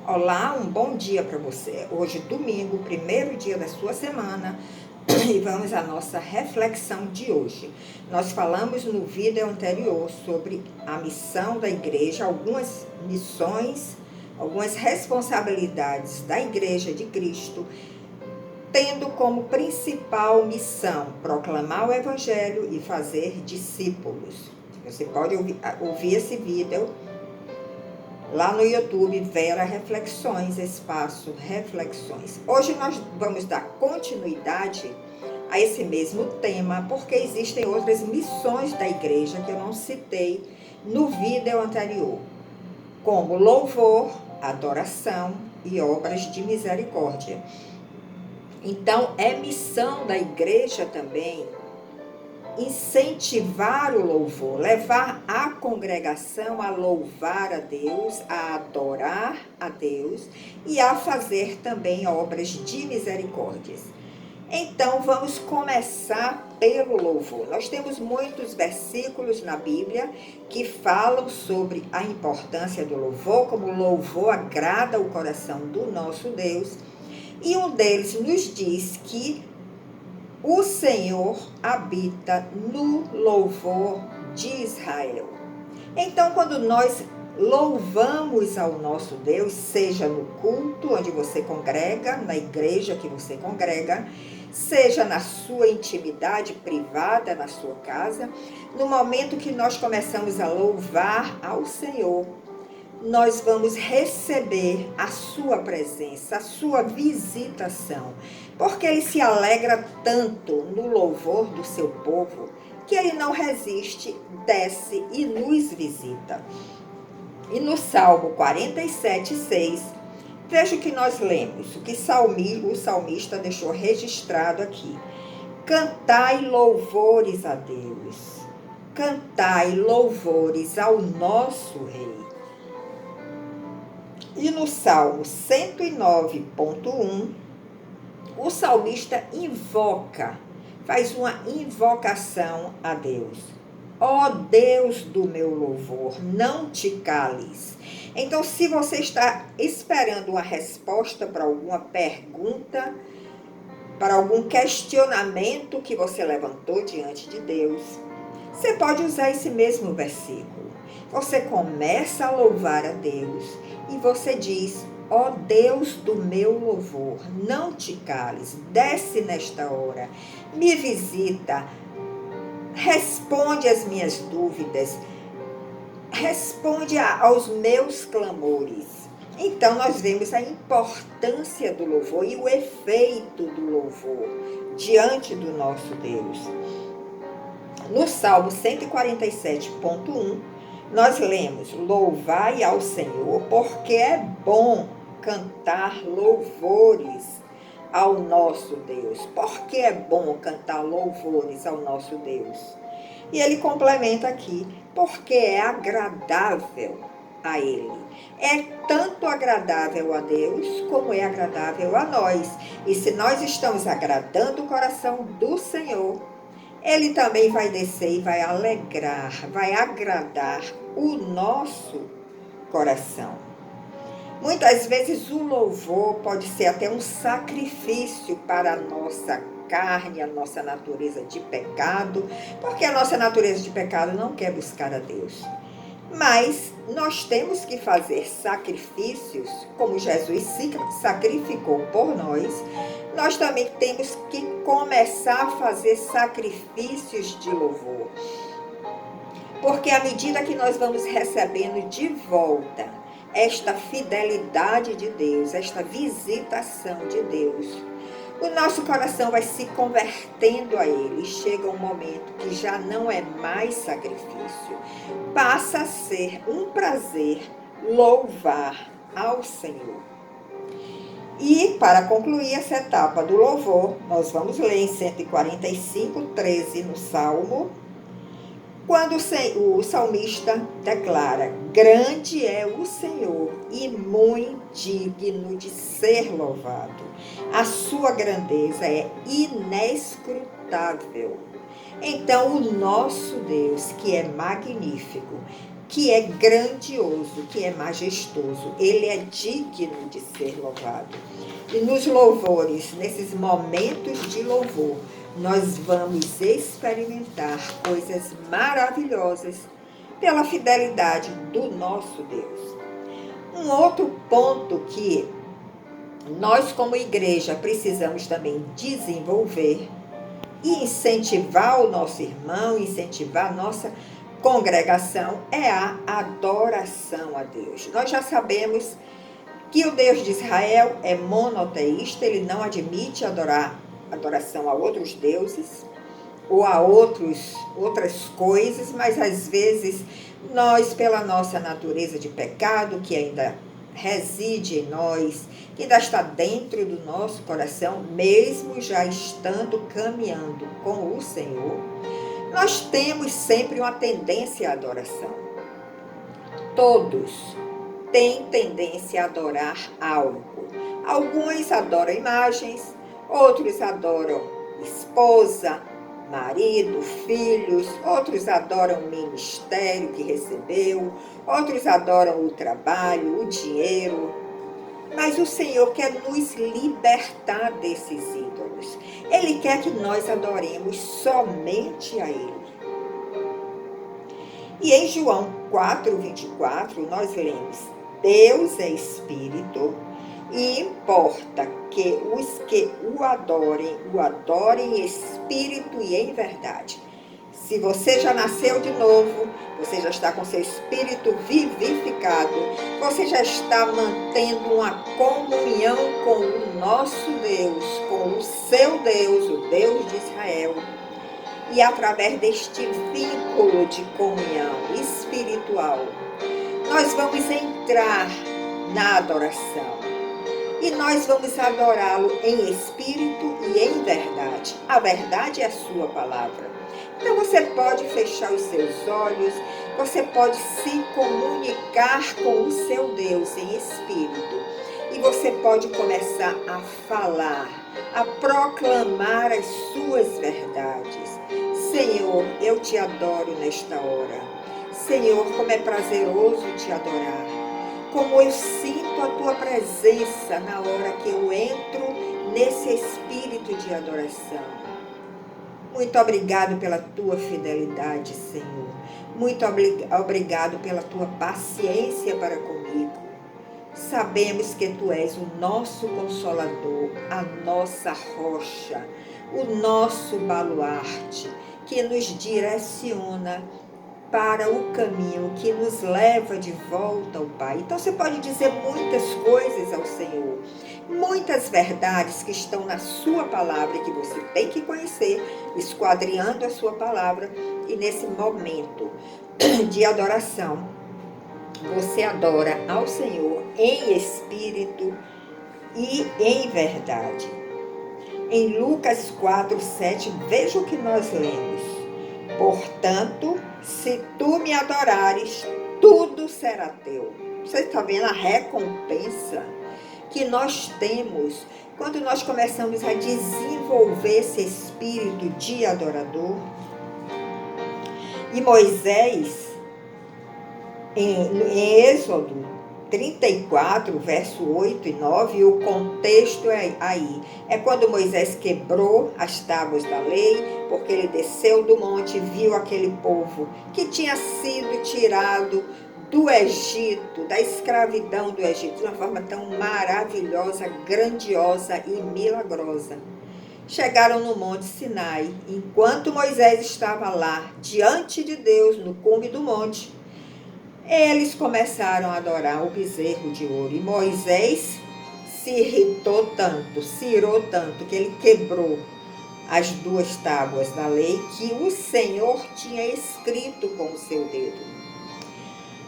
Olá, um bom dia para você. Hoje, domingo, primeiro dia da sua semana, e vamos à nossa reflexão de hoje. Nós falamos no vídeo anterior sobre a missão da igreja, algumas missões, algumas responsabilidades da Igreja de Cristo, tendo como principal missão proclamar o Evangelho e fazer discípulos. Você pode ouvir esse vídeo lá no YouTube, Vera Reflexões, Espaço Reflexões. Hoje nós vamos dar continuidade a esse mesmo tema, porque existem outras missões da igreja que eu não citei no vídeo anterior, como louvor, adoração e obras de misericórdia. Então, é missão da igreja também incentivar o louvor, levar a congregação a louvar a Deus, a adorar a Deus e a fazer também obras de misericórdia. Então, vamos começar pelo louvor. Nós temos muitos versículos na Bíblia que falam sobre a importância do louvor, como o louvor agrada o coração do nosso Deus. E um deles nos diz que o Senhor habita no louvor de Israel. Então, quando nós louvamos ao nosso Deus, seja no culto onde você congrega, na igreja que você congrega, seja na sua intimidade privada, na sua casa, no momento que nós começamos a louvar ao Senhor, nós vamos receber a sua presença, a sua visitação, porque ele se alegra tanto no louvor do seu povo, que ele não resiste, desce e nos visita. E no Salmo 47:6, veja o que nós lemos, o que o salmista deixou registrado aqui. Cantai louvores a Deus, cantai louvores ao nosso Rei. E no Salmo 109:1, o salmista faz uma invocação a Deus. Ó Deus do meu louvor, não te cales. Então, se você está esperando uma resposta para alguma pergunta, para algum questionamento que você levantou diante de Deus, você pode usar esse mesmo versículo. Você começa a louvar a Deus e você diz: ó Deus do meu louvor, não te cales, desce nesta hora, me visita, responde às minhas dúvidas, responde aos meus clamores. Então nós vemos a importância do louvor e o efeito do louvor diante do nosso Deus. No Salmo 147:1, nós lemos: louvai ao Senhor, porque é bom cantar louvores ao nosso Deus. Por que é bom cantar louvores ao nosso Deus? E ele complementa aqui: porque é agradável a Ele. É tanto agradável a Deus como é agradável a nós. E se nós estamos agradando o coração do Senhor, Ele também vai descer e vai alegrar, vai agradar o nosso coração. Muitas vezes o louvor pode ser até um sacrifício para a nossa carne, a nossa natureza de pecado, porque a nossa natureza de pecado não quer buscar a Deus. Mas nós temos que fazer sacrifícios, como Jesus se sacrificou por nós também temos que começar a fazer sacrifícios de louvor. Porque à medida que nós vamos recebendo de volta esta fidelidade de Deus, esta visitação de Deus, o nosso coração vai se convertendo a Ele. Chega um momento que já não é mais sacrifício, passa a ser um prazer louvar ao Senhor. E para concluir essa etapa do louvor, nós vamos ler em 145:13 no Salmo, quando o salmista declara: grande é o Senhor e muito digno de ser louvado. A sua grandeza é inescrutável. Então, o nosso Deus, que é magnífico, que é grandioso, que é majestoso. Ele é digno de ser louvado. E nos louvores, nesses momentos de louvor, nós vamos experimentar coisas maravilhosas pela fidelidade do nosso Deus. Um outro ponto que nós, como igreja, precisamos também desenvolver e incentivar o nosso irmão, incentivar a nossa congregação, é a adoração a Deus. Nós já sabemos que o Deus de Israel é monoteísta, ele não admite adoração a outros deuses ou a outras coisas, mas às vezes nós, pela nossa natureza de pecado, que ainda reside em nós, que ainda está dentro do nosso coração, mesmo já estando caminhando com o Senhor, nós temos sempre uma tendência à adoração. Todos têm tendência a adorar algo. Alguns adoram imagens, outros adoram esposa, marido, filhos, outros adoram o ministério que recebeu, outros adoram o trabalho, o dinheiro. Mas o Senhor quer nos libertar desses ídolos. Ele quer que nós adoremos somente a Ele. E em João 4:24, nós lemos: Deus é Espírito, e importa que os que o adorem em espírito e em verdade. Se você já nasceu de novo, você já está com seu espírito vivificado, você já está mantendo uma comunhão com o nosso Deus, com o seu Deus, o Deus de Israel. E através deste vínculo de comunhão espiritual, nós vamos entrar na adoração. E nós vamos adorá-lo em espírito e em verdade. A verdade é a sua palavra. Então você pode fechar os seus olhos, você pode se comunicar com o seu Deus em espírito. E você pode começar a falar, a proclamar as suas verdades. Senhor, eu te adoro nesta hora. Senhor, como é prazeroso te adorar. Como eu sinto a tua presença na hora que eu entro nesse espírito de adoração. Muito obrigado pela tua fidelidade, Senhor. Muito obrigado pela tua paciência para comigo. Sabemos que tu és o nosso consolador, a nossa rocha, o nosso baluarte, que nos direciona para o caminho que nos leva de volta ao Pai. Então você pode dizer muitas coisas ao Senhor, muitas verdades que estão na sua palavra e que você tem que conhecer, esquadriando a sua palavra. E nesse momento de adoração, você adora ao Senhor em espírito e em verdade. Em Lucas 4:7, veja o que nós lemos. Portanto, se tu me adorares, tudo será teu. Você está vendo a recompensa que nós temos quando nós começamos a desenvolver esse espírito de adorador? E Moisés, em Êxodo 34, verso 8 e 9, o contexto é aí. É quando Moisés quebrou as tábuas da lei, porque ele desceu do monte e viu aquele povo que tinha sido tirado do Egito, da escravidão do Egito, de uma forma tão maravilhosa, grandiosa e milagrosa. Chegaram no Monte Sinai. Enquanto Moisés estava lá, diante de Deus, no cume do monte, eles começaram a adorar o bezerro de ouro. E Moisés se irritou tanto, se irou tanto, que ele quebrou as duas tábuas da lei que o Senhor tinha escrito com o seu dedo.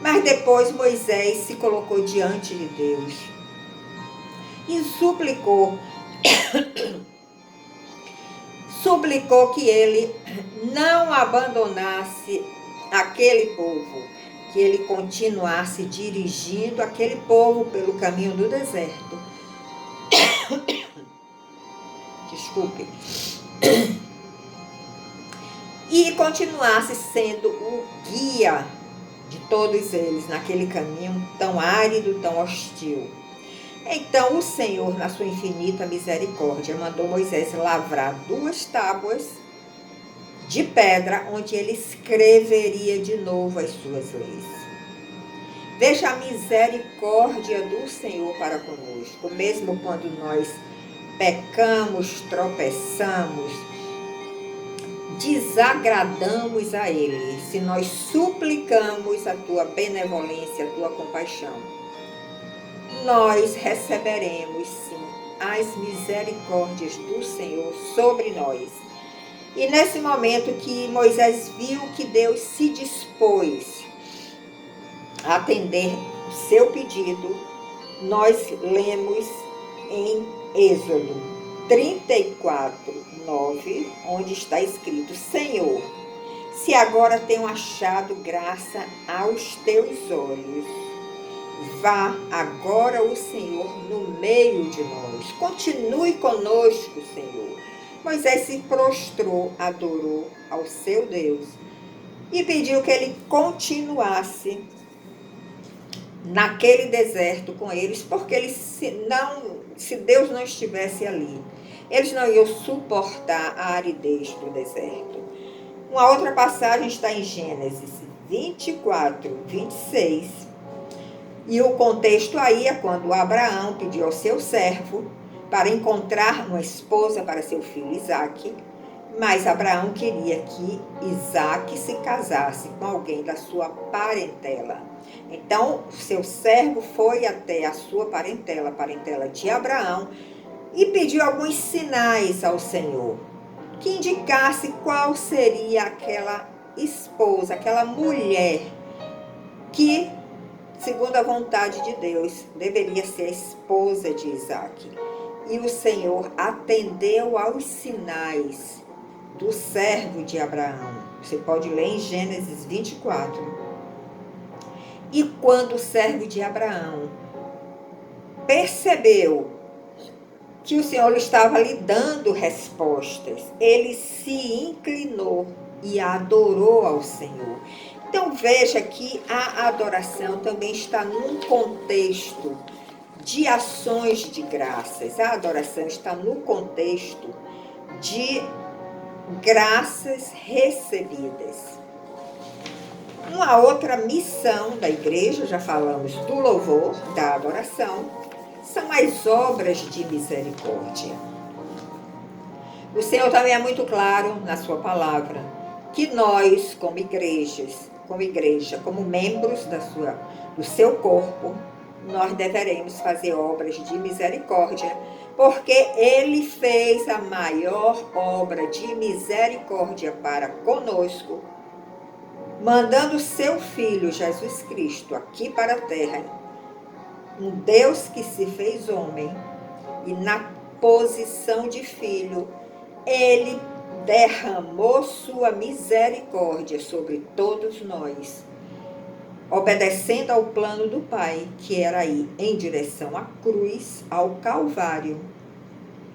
Mas depois Moisés se colocou diante de Deus e suplicou que ele não abandonasse aquele povo, que ele continuasse dirigindo aquele povo pelo caminho do deserto. Desculpe. E continuasse sendo o guia de todos eles naquele caminho tão árido, tão hostil. Então o Senhor, na sua infinita misericórdia, mandou Moisés lavrar 2 tábuas de pedra, onde ele escreveria de novo as suas leis. Veja a misericórdia do Senhor para conosco, mesmo quando nós pecamos, tropeçamos, desagradamos a Ele, se nós suplicamos a tua benevolência, a tua compaixão, nós receberemos sim as misericórdias do Senhor sobre nós. E nesse momento que Moisés viu que Deus se dispôs a atender o seu pedido, nós lemos em Êxodo 34:9, onde está escrito: Senhor, se agora tenho achado graça aos teus olhos, vá agora o Senhor no meio de nós. Continue conosco, Senhor. Moisés se prostrou, adorou ao seu Deus e pediu que ele continuasse naquele deserto com eles, porque se Deus não estivesse ali, eles não iam suportar a aridez do deserto. Uma outra passagem está em Gênesis 24:26. E o contexto aí é quando Abraão pediu ao seu servo para encontrar uma esposa para seu filho Isaque, mas Abraão queria que Isaque se casasse com alguém da sua parentela. Então, seu servo foi até a sua parentela, a parentela de Abraão, e pediu alguns sinais ao Senhor, que indicasse qual seria aquela esposa, aquela mulher que, segundo a vontade de Deus, deveria ser a esposa de Isaque. E o Senhor atendeu aos sinais do servo de Abraão. Você pode ler em Gênesis 24. E quando o servo de Abraão percebeu que o Senhor estava lhe dando respostas, ele se inclinou e adorou ao Senhor. Então veja que a adoração também está num contexto de ações de graças. A adoração está no contexto de graças recebidas. Uma outra missão da igreja, já falamos do louvor, da adoração, são as obras de misericórdia. O Senhor também é muito claro na sua palavra que nós, como igreja, como membros do seu corpo, nós deveremos fazer obras de misericórdia, porque Ele fez a maior obra de misericórdia para conosco, mandando seu Filho Jesus Cristo aqui para a terra, um Deus que se fez homem, e na posição de Filho, Ele derramou sua misericórdia sobre todos nós, obedecendo ao plano do Pai, que era ir em direção à cruz, ao Calvário,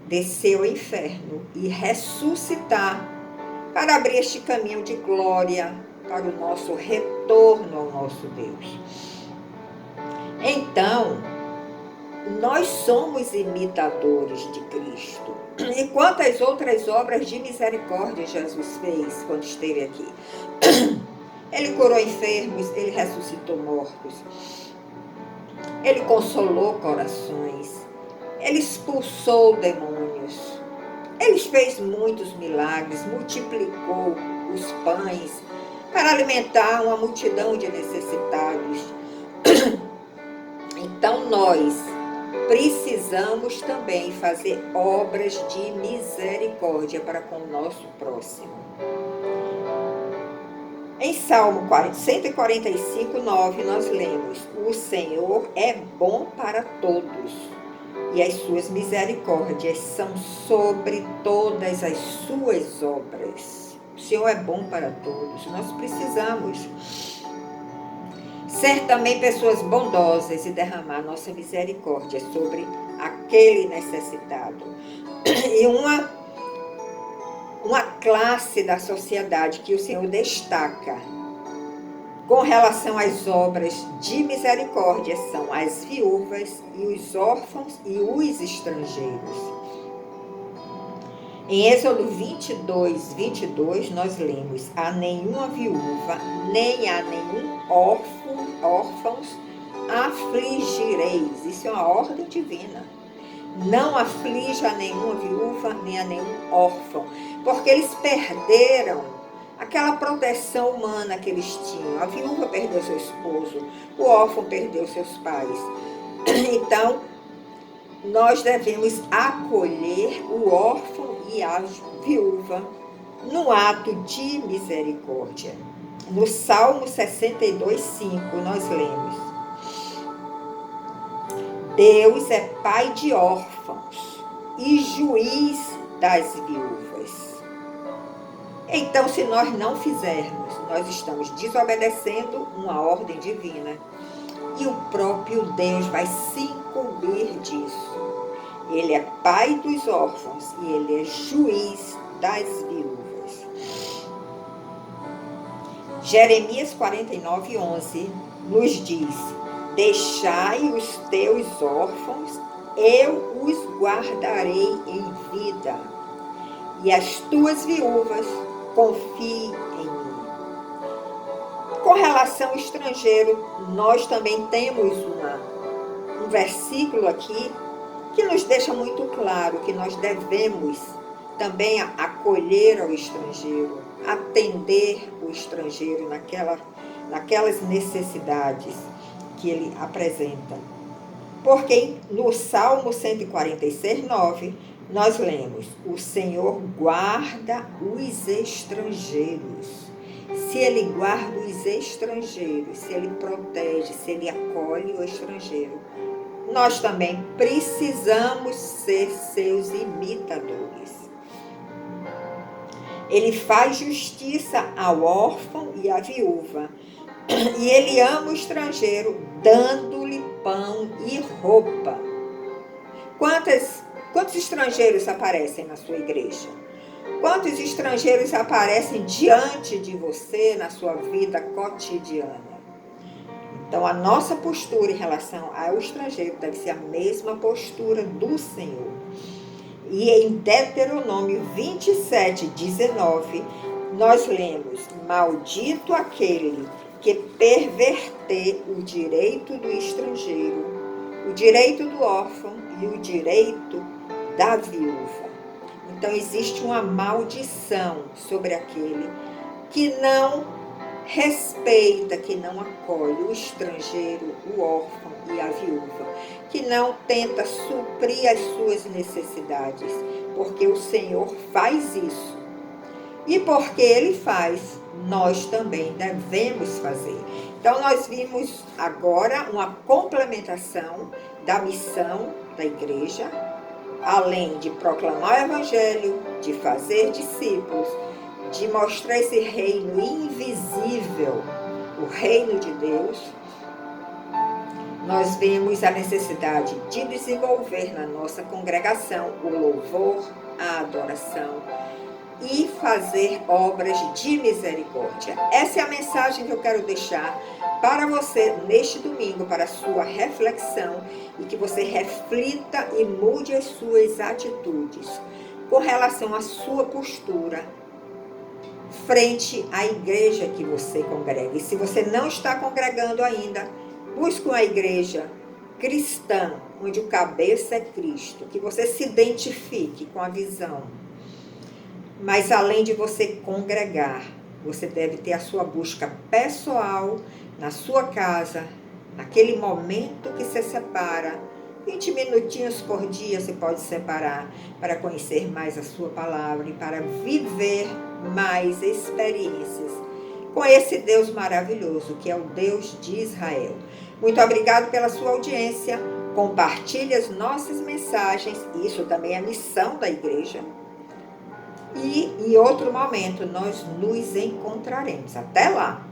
descer ao inferno e ressuscitar para abrir este caminho de glória para o nosso retorno ao nosso Deus. Então, nós somos imitadores de Cristo. E quantas outras obras de misericórdia Jesus fez quando esteve aqui? Ele curou enfermos, ele ressuscitou mortos, ele consolou corações, ele expulsou demônios, ele fez muitos milagres, multiplicou os pães para alimentar uma multidão de necessitados. Então nós precisamos também fazer obras de misericórdia para com o nosso próximo. Em Salmo 145:9 nós lemos: o Senhor é bom para todos, e as suas misericórdias são sobre todas as suas obras. O Senhor é bom para todos. Nós precisamos ser também pessoas bondosas e derramar nossa misericórdia sobre aquele necessitado. E uma classe da sociedade que o Senhor destaca Com relação às obras de misericórdia, são as viúvas e os órfãos e os estrangeiros. Em Êxodo 22, nós lemos: a nenhuma viúva, nem a nenhum órfãos afligireis. Isso é uma ordem divina. Não aflige a nenhuma viúva, nem a nenhum órfão, porque eles perderam aquela proteção humana que eles tinham. A viúva perdeu seu esposo, o órfão perdeu seus pais. Então, nós devemos acolher o órfão e a viúva no ato de misericórdia. No Salmo 62:5, nós lemos: Deus é pai de órfãos e juiz das viúvas. Então, se nós não fizermos, nós estamos desobedecendo uma ordem divina. E o próprio Deus vai se incumbir disso. Ele é pai dos órfãos e ele é juiz das viúvas. Jeremias 49:11 nos diz: deixai os teus órfãos, eu os guardarei em vida, e as tuas viúvas confiem em mim. Com relação ao estrangeiro, nós também temos um versículo aqui que nos deixa muito claro que nós devemos também acolher ao estrangeiro, atender o estrangeiro naquelas necessidades que ele apresenta. Porque no Salmo 146:9, nós lemos: o Senhor guarda os estrangeiros. Se ele guarda os estrangeiros, se ele protege, se ele acolhe o estrangeiro, nós também precisamos ser seus imitadores. Ele faz justiça ao órfão e à viúva, e ele ama o estrangeiro, dando-lhe pão e roupa. Quantos estrangeiros aparecem na sua igreja? Quantos estrangeiros aparecem diante de você na sua vida cotidiana? Então, a nossa postura em relação ao estrangeiro deve ser a mesma postura do Senhor. E em Deuteronômio 27:19, nós lemos: maldito aquele que perverter o direito do estrangeiro, o direito do órfão e o direito da viúva. Então, existe uma maldição sobre aquele que não respeita, que não acolhe o estrangeiro, o órfão e a viúva, que não tenta suprir as suas necessidades, porque o Senhor faz isso. E porque Ele faz, nós também devemos fazer. Então, nós vimos agora uma complementação da missão da igreja, além de proclamar o Evangelho, de fazer discípulos, de mostrar esse reino invisível, o reino de Deus. Nós vemos a necessidade de desenvolver na nossa congregação o louvor, a adoração e fazer obras de misericórdia. Essa é a mensagem que eu quero deixar para você neste domingo, para a sua reflexão, e que você reflita e mude as suas atitudes com relação à sua postura frente à igreja que você congrega. E se você não está congregando ainda, busque uma igreja cristã, onde o cabeça é Cristo, que você se identifique com a visão. Mas além de você congregar, você deve ter a sua busca pessoal, na sua casa, naquele momento que você separa, 20 minutinhos por dia você pode separar para conhecer mais a sua palavra e para viver mais experiências com esse Deus maravilhoso, que é o Deus de Israel. Muito obrigado pela sua audiência. Compartilhe as nossas mensagens. Isso também é a missão da igreja. E em outro momento nós nos encontraremos. Até lá!